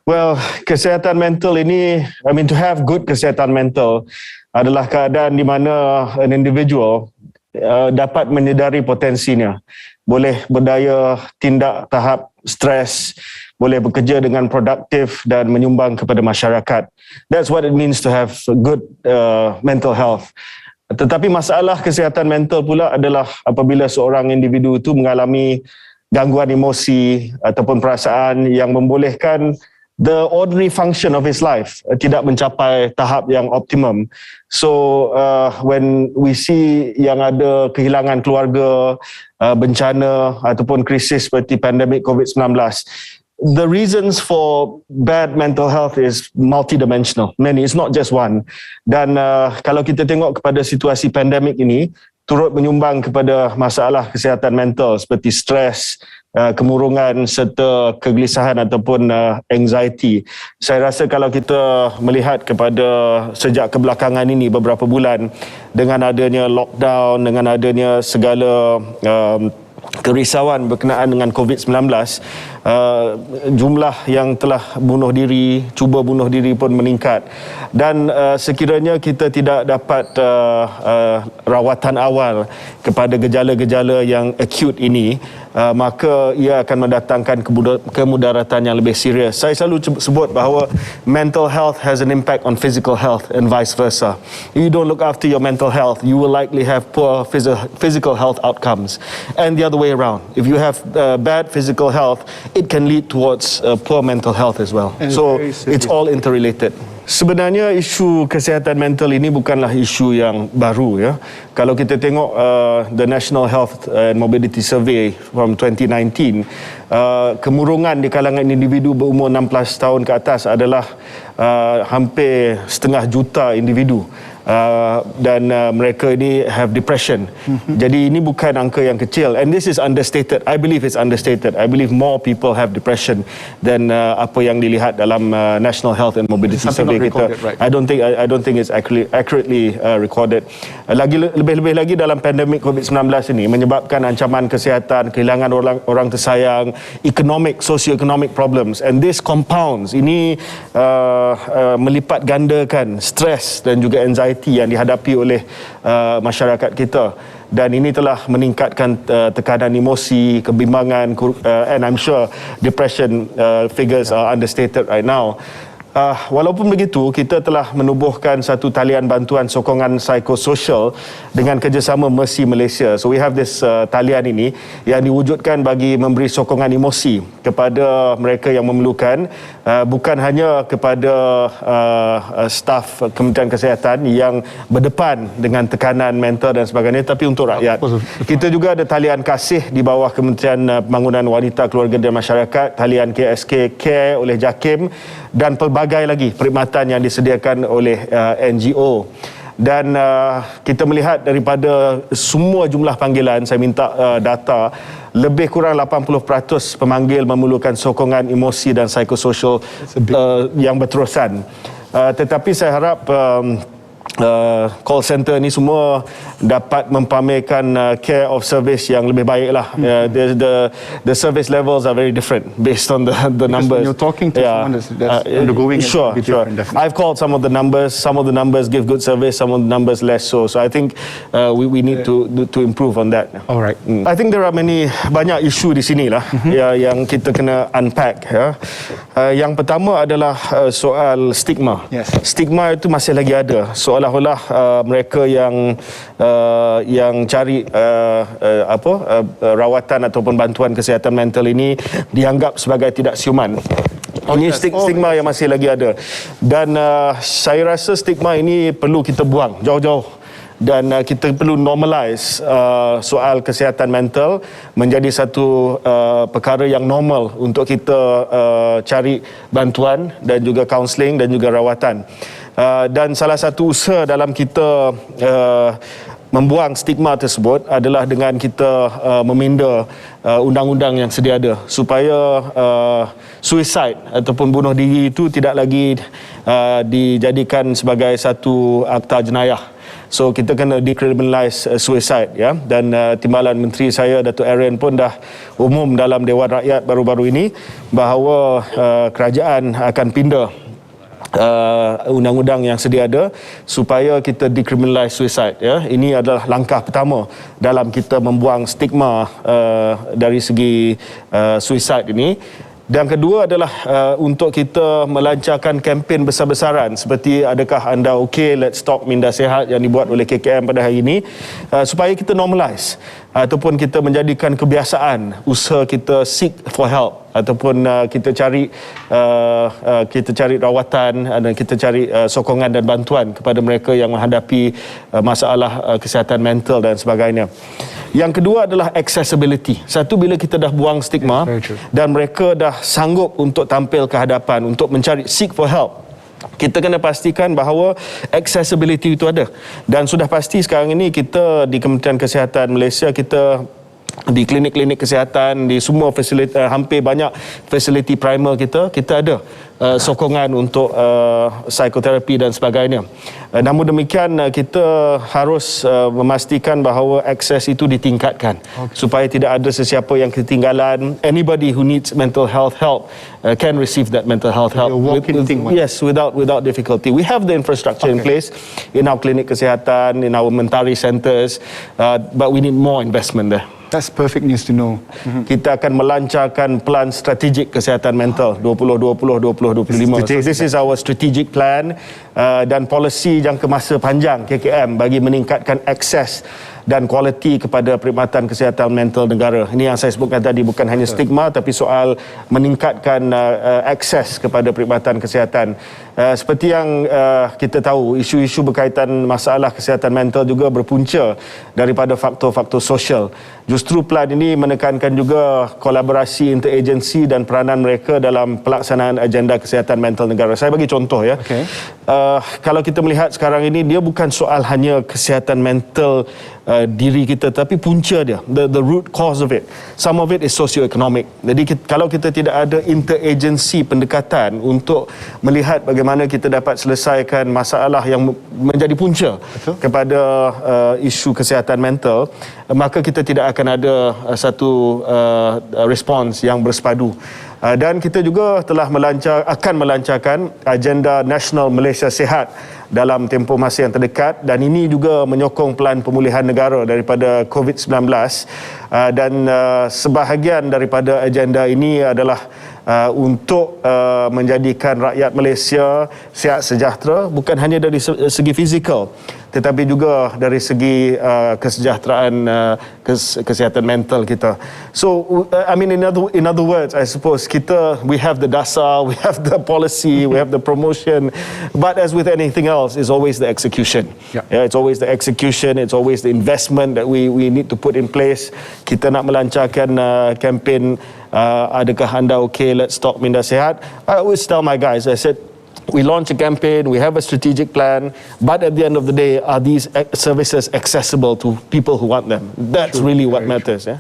Well, kesihatan mental ini, to have good kesihatan mental adalah keadaan di mana an individual dapat menyedari potensinya. Boleh berdaya tindak tahap stres, boleh bekerja dengan produktif dan menyumbang kepada masyarakat. That's what it means to have good mental health. Tetapi masalah kesihatan mental pula adalah apabila seorang individu itu mengalami gangguan emosi ataupun perasaan yang membolehkan the ordinary function of his life tidak mencapai tahap yang optimum. So when we see yang ada kehilangan keluarga, bencana ataupun krisis seperti pandemik COVID-19, the reasons for bad mental health is multidimensional. Many, it's not just one. Dan kalau kita tengok kepada situasi pandemik ini, turut menyumbang kepada masalah kesihatan mental seperti stres, kemurungan serta kegelisahan ataupun anxiety. Saya rasa kalau kita melihat kepada sejak kebelakangan ini beberapa bulan dengan adanya lockdown, dengan adanya segala kerisauan berkenaan dengan COVID-19, jumlah yang telah bunuh diri, cuba bunuh diri pun meningkat. Dan sekiranya kita tidak dapat rawatan awal kepada gejala-gejala yang acute ini, maka ia akan mendatangkan kemudaratan yang lebih serius. Saya selalu sebut bahawa mental health has an impact on physical health and vice versa. If you don't look after your mental health, you will likely have poor physical health outcomes. And the other way around. If you have bad physical health, it can lead towards poor mental health as well. So it's all interrelated. Sebenarnya isu kesihatan mental ini bukanlah isu yang baru, ya. Kalau kita tengok the National Health and Mobility Survey from 2019, kemurungan di kalangan individu berumur 16 tahun ke atas adalah hampir 500,000 individu. Dan mereka ini have depression. Jadi ini bukan angka yang kecil, and this is understated. I believe it's understated. I believe more people have depression than apa yang dilihat dalam National Health and Mobility Survey kita. Right? I don't think it's accurately recorded. Lebih-lebih lagi dalam pandemik COVID-19 ini menyebabkan ancaman kesihatan, kehilangan orang tersayang, socio-economic problems, and this compounds. Ini melipat gandakan stres dan juga anxiety yang dihadapi oleh masyarakat kita, dan ini telah meningkatkan tekanan emosi, kebimbangan, and I'm sure depression figures are understated right now. Walaupun begitu, kita telah menubuhkan satu talian bantuan sokongan psikososial dengan kerjasama Mercy Malaysia. So we have this talian ini yang diwujudkan bagi memberi sokongan emosi kepada mereka yang memerlukan, bukan hanya kepada staf Kementerian Kesihatan yang berdepan dengan tekanan mental dan sebagainya, tapi untuk rakyat. Kita juga ada talian kasih di bawah Kementerian Pembangunan Wanita, Keluarga dan Masyarakat, talian KSK Care oleh JAKIM, dan pelbagai lagi perkhidmatan yang disediakan oleh NGO. Dan kita melihat daripada semua jumlah panggilan, saya minta data, lebih kurang 80% pemanggil memerlukan sokongan emosi dan psikososial yang berterusan. Tetapi saya harap call center ni semua dapat mempamerkan care of service yang lebih baik lah. The service levels are very different based on the numbers. When you're talking to someone that's undergoing it, sure. I've called some of the numbers. Some of the numbers give good service, some of the numbers less so. So I think we need to improve on that. All right. I think there are banyak isu di sini lah yang kita kena unpack. Yang pertama adalah soal stigma. Yes. Stigma itu masih lagi ada. Seolah-olah mereka yang cari rawatan ataupun bantuan kesihatan mental ini dianggap sebagai tidak siuman. Ini stigma yang masih lagi ada, dan saya rasa stigma ini perlu kita buang jauh-jauh, dan kita perlu normalize soal kesihatan mental menjadi satu perkara yang normal untuk kita cari bantuan dan juga kaunseling dan juga rawatan. Dan salah satu usaha dalam kita membuang stigma tersebut adalah dengan kita meminda undang-undang yang sedia ada, supaya suicide ataupun bunuh diri itu tidak lagi dijadikan sebagai satu akta jenayah. So kita kena decriminalise suicide, ya. Dan timbalan menteri saya Datuk Aaron pun dah umum dalam Dewan Rakyat baru-baru ini bahawa kerajaan akan pindah undang-undang yang sedia ada supaya kita decriminalise suicide, ya. Ini adalah langkah pertama dalam kita membuang stigma dari segi suicide ini. Dan kedua adalah untuk kita melancarkan kempen besar-besaran seperti Adakah Anda Okey, Let's Talk Minda Sihat yang dibuat oleh KKM pada hari ini, supaya kita normalise ataupun kita menjadikan kebiasaan usaha kita seek for help ataupun kita cari rawatan dan kita cari sokongan dan bantuan kepada mereka yang menghadapi masalah kesihatan mental dan sebagainya. Yang kedua adalah accessibility. Satu, bila kita dah buang stigma dan mereka dah sanggup untuk tampil ke hadapan untuk mencari seek for help, kita kena pastikan bahawa accessibility itu ada. Dan sudah pasti sekarang ini kita di Kementerian Kesihatan Malaysia, kita di klinik-klinik kesihatan, di semua fasiliti, hampir banyak fasiliti primer kita ada sokongan untuk psikoterapi dan sebagainya. Namun demikian, kita harus memastikan bahawa akses itu ditingkatkan supaya tidak ada sesiapa yang ketinggalan. Anybody who needs mental health help can receive that mental health help without difficulty. We have the infrastructure in place in our klinik kesihatan, in our mentari centers, but we need more investment there. That's perfect news to know. Kita akan melancarkan plan strategik kesihatan mental 2020-2025. This is our strategic plan dan polisi jangka masa panjang KKM bagi meningkatkan akses dan kualiti kepada perkhidmatan kesihatan mental negara. Ini yang saya sebutkan tadi, bukan hanya stigma tapi soal meningkatkan akses kepada perkhidmatan kesihatan. Seperti yang kita tahu, isu-isu berkaitan masalah kesihatan mental juga berpunca daripada faktor-faktor sosial. Justru plan ini menekankan juga kolaborasi interagensi dan peranan mereka dalam pelaksanaan agenda kesihatan mental negara. Saya bagi contoh, ya. Kalau kita melihat sekarang ini, dia bukan soal hanya kesihatan mental diri kita, tapi punca dia, the root cause of it. Some of it is socio-economic. Jadi kalau kita tidak ada interagency pendekatan untuk melihat bagaimana kita dapat selesaikan masalah yang menjadi punca kepada isu kesihatan mental, maka kita tidak akan ada satu respons yang bersepadu. Dan kita juga telah akan melancarkan agenda Nasional Malaysia Sihat dalam tempoh masa yang terdekat, dan ini juga menyokong pelan pemulihan negara daripada COVID-19, dan sebahagian daripada agenda ini adalah untuk menjadikan rakyat Malaysia sihat sejahtera, bukan hanya dari segi fizikal tetapi juga dari segi kesejahteraan kesihatan mental kita. So I mean, in other words, I suppose we have the dasar, we have the policy, we have the promotion, but as with anything else, it's always the execution. It's always the execution, it's always the investment that we need to put in place. Kita nak melancarkan kempen Adakah Anda Okey, Let's Talk Minda Sihat. I always tell my guys, I said, we launch a campaign, we have a strategic plan, but at the end of the day, are these services accessible to people who want them? That's really what matters, yeah?